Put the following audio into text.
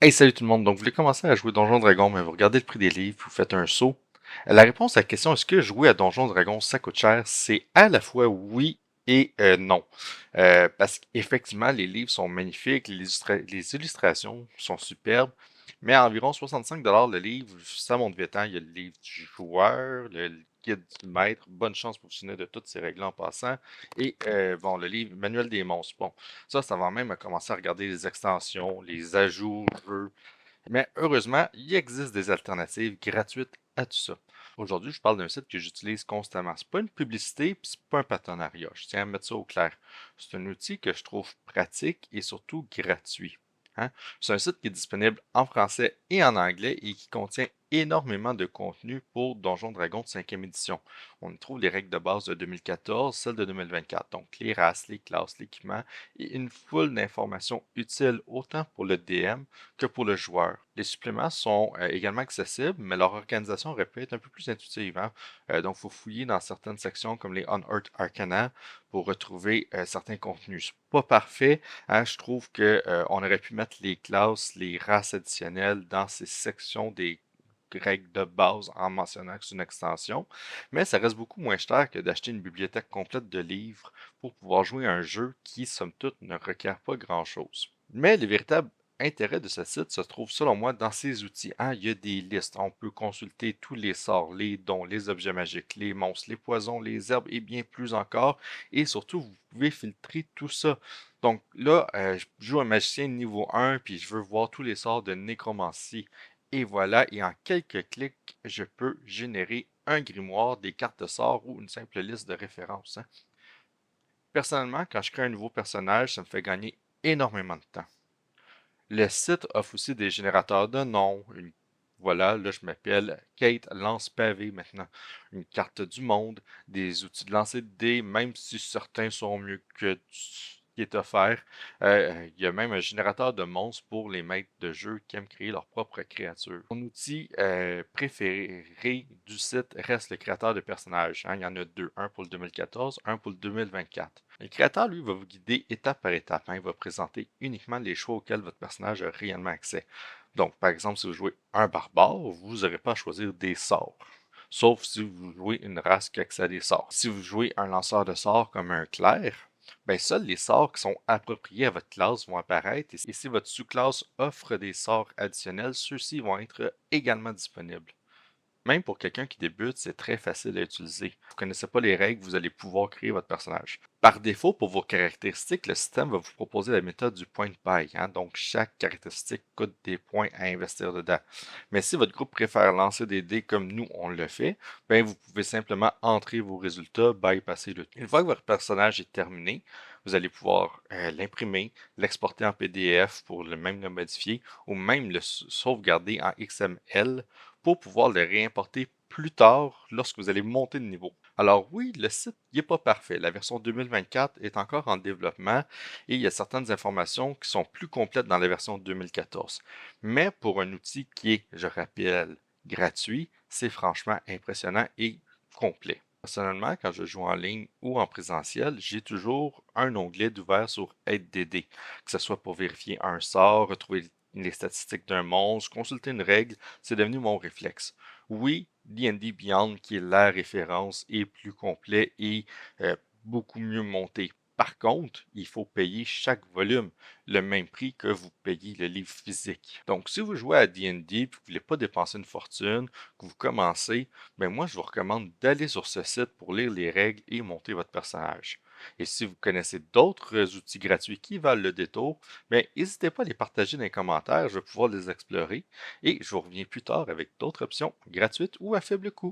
Hey, salut tout le monde. Donc, vous voulez commencer à jouer Donjons Dragons, mais vous regardez le prix des livres, vous faites un saut. La réponse à la question est-ce que jouer à Donjons Dragons ça coûte cher, c'est à la fois oui et non. Parce qu'effectivement, les livres sont magnifiques, les illustrations sont superbes, mais à environ 65$ le livre, ça monte vite. Hein. Il y a le livre du joueur, le guide du maître, bonne chance pour vous souvenir de toutes ces règles en passant, et bon, le livre Manuel des monstres. Bon, ça avant même à commencer à regarder les extensions, les ajouts, jeux. Mais heureusement, il existe des alternatives gratuites à tout ça. Aujourd'hui, je parle d'un site que j'utilise constamment. C'est pas une publicité, puis c'est pas un partenariat. Je tiens à mettre ça au clair. C'est un outil que je trouve pratique et surtout gratuit. Hein? C'est un site qui est disponible en français et en anglais et qui contient énormément de contenu pour Donjons Dragons de 5e édition. On y trouve les règles de base de 2014, celles de 2024, donc les races, les classes, l'équipement et une foule d'informations utiles autant pour le DM que pour le joueur. Les suppléments sont également accessibles, mais leur organisation aurait pu être un peu plus intuitive. Hein. Donc, il faut fouiller dans certaines sections comme les Unearthed Arcana pour retrouver certains contenus. C'est pas parfait. Hein. Je trouve que on aurait pu mettre les classes, les races additionnelles dans ces sections des règles de base en mentionnant que c'est une extension, mais ça reste beaucoup moins cher que d'acheter une bibliothèque complète de livres pour pouvoir jouer à un jeu qui, somme toute, ne requiert pas grand-chose. Mais le véritable intérêt de ce site se trouve selon moi dans ses outils. Hein, il y a des listes, on peut consulter tous les sorts, les dons, les objets magiques, les monstres, les poisons, les herbes et bien plus encore. Et surtout, vous pouvez filtrer tout ça. Donc là, je joue un magicien niveau 1 puis je veux voir tous les sorts de nécromancie. Et voilà, et en quelques clics, je peux générer un grimoire, des cartes de sorts ou une simple liste de références. Hein. Personnellement, quand je crée un nouveau personnage, ça me fait gagner énormément de temps. Le site offre aussi des générateurs de noms. Voilà, là, je m'appelle Kate Lance Pavé maintenant. Une carte du monde, des outils de lancer de dés, même si certains sont mieux que ce qui est offert. Il y a même un générateur de monstres pour les maîtres de jeu qui aiment créer leur propre créature. Mon outil préféré du site reste le créateur de personnages. Hein. Il y en a deux, un pour le 2014, un pour le 2024. Le créateur, lui, va vous guider étape par étape. Hein. Il va présenter uniquement les choix auxquels votre personnage a réellement accès. Donc, par exemple, si vous jouez un barbare, vous n'aurez pas à choisir des sorts. Sauf si vous jouez une race qui a accès à des sorts. Si vous jouez un lanceur de sorts comme un clerc, ben seuls les sorts qui sont appropriés à votre classe vont apparaître et si votre sous-classe offre des sorts additionnels, ceux-ci vont être également disponibles. Même pour quelqu'un qui débute, c'est très facile à utiliser. Vous ne connaissez pas les règles, vous allez pouvoir créer votre personnage. Par défaut, pour vos caractéristiques, le système va vous proposer la méthode du point de paille. Hein, donc, chaque caractéristique coûte des points à investir dedans. Mais si votre groupe préfère lancer des dés comme nous, on le fait, ben vous pouvez simplement entrer vos résultats, bypasser le tout. Une fois que votre personnage est terminé, vous allez pouvoir l'imprimer, l'exporter en PDF pour le même le modifier, ou même le sauvegarder en XML pour pouvoir le réimporter plus tard lorsque vous allez monter de niveau. Alors oui, le site n'est pas parfait. La version 2024 est encore en développement et il y a certaines informations qui sont plus complètes dans la version 2014. Mais pour un outil qui est, je rappelle, gratuit, c'est franchement impressionnant et complet. Personnellement, quand je joue en ligne ou en présentiel, j'ai toujours un onglet d'ouvert sur Aide DD, que ce soit pour vérifier un sort, retrouver les statistiques d'un monstre, consulter une règle, c'est devenu mon réflexe. Oui, D&D Beyond, qui est la référence, est plus complet et beaucoup mieux monté. Par contre, il faut payer chaque volume le même prix que vous payez le livre physique. Donc, si vous jouez à D&D et que vous ne voulez pas dépenser une fortune, que vous commencez, ben moi, je vous recommande d'aller sur ce site pour lire les règles et monter votre personnage. Et si vous connaissez d'autres outils gratuits qui valent le détour, ben n'hésitez pas à les partager dans les commentaires, je vais pouvoir les explorer et je vous reviens plus tard avec d'autres options gratuites ou à faible coût.